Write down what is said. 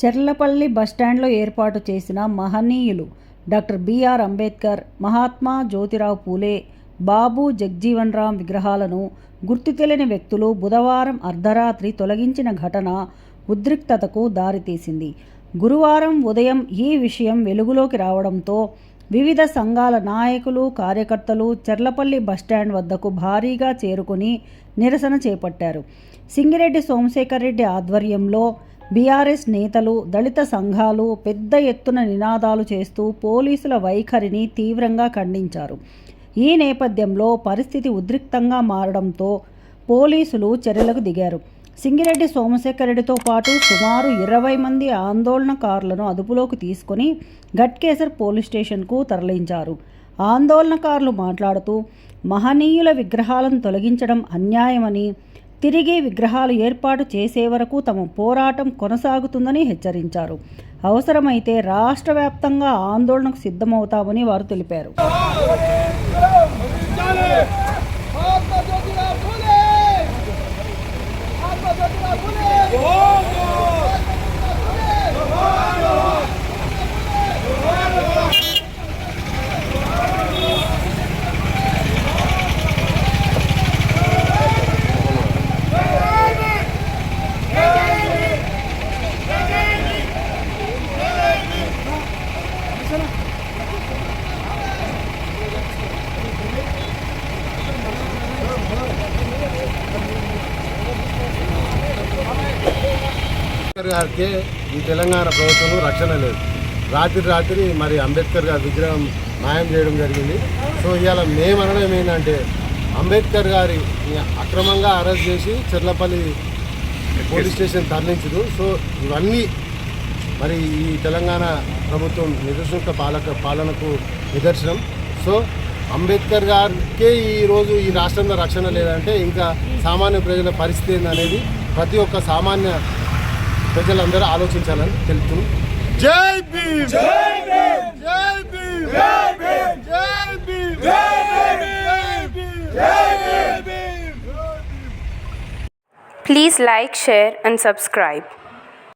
చెర్లపల్లి బస్టాండ్లో ఏర్పాటు చేసిన మహనీయులు డాక్టర్ బిఆర్ అంబేద్కర్, మహాత్మా జ్యోతిరావు పూలే, బాబు జగ్జీవన్ రామ్ విగ్రహాలను గుర్తు తెలియని వ్యక్తులు బుధవారం అర్ధరాత్రి తొలగించిన ఘటన ఉద్రిక్తతకు దారితీసింది. గురువారం ఉదయం ఈ విషయం వెలుగులోకి రావడంతో వివిధ సంఘాల నాయకులు, కార్యకర్తలు చెర్లపల్లి బస్టాండ్ వద్దకు భారీగా చేరుకుని నిరసన చేపట్టారు. సింగిరెడ్డి సోమశేఖర్ రెడ్డి ఆధ్వర్యంలో బీఆర్ఎస్ నేతలు, దళిత సంఘాలు పెద్ద ఎత్తున నినాదాలు చేస్తూ పోలీసుల వైఖరిని తీవ్రంగా ఖండించారు. ఈ నేపథ్యంలో పరిస్థితి ఉద్రిక్తంగా మారడంతో పోలీసులు చర్యలకు దిగారు. సింగిరెడ్డి సోమశేఖర్ రెడ్డితో పాటు సుమారు 20 మంది ఆందోళనకారులను అదుపులోకి తీసుకుని ఘట్కేసర్ పోలీస్ స్టేషన్కు తరలించారు. ఆందోళనకారులు మాట్లాడుతూ మహనీయుల విగ్రహాలను తొలగించడం అన్యాయమని, తిరిగి విగ్రహాలు ఏర్పాటు చేసే వరకు తమ పోరాటం కొనసాగుతుందని హెచ్చరించారు. అవసరమైతే రాష్ట్ర వ్యాప్తంగా ఆందోళనకు సిద్ధమవుతామని వారు తెలిపారు. గారికి ఈ తెలంగాణ ప్రభుత్వం రక్షణ లేదు. రాత్రి మరి అంబేద్కర్ గారి విగ్రహం మాయం చేయడం జరిగింది. సో ఇవాళ మేము అనడం ఏంటంటే, అంబేద్కర్ గారి అక్రమంగా అరెస్ట్ చేసి చెర్లపల్లి పోలీస్ స్టేషన్ తరలించదు. సో ఇవన్నీ మరి ఈ తెలంగాణ ప్రభుత్వం నిరసన పాలనకు నిదర్శనం. సో అంబేద్కర్ గారికే ఈరోజు ఈ రాష్ట్రంలో రక్షణ లేదంటే ఇంకా సామాన్య ప్రజల పరిస్థితి ఏందనేది ప్రతి ఒక్క సామాన్య ప్రజలందరూ ఆలోచించాలని తెలుపుతున్నాం. జై భీమ్, జై భీమ్, జై భీమ్, జై భీమ్, జై భీమ్, జై భీమ్, జై Bhim. Please like, share and subscribe.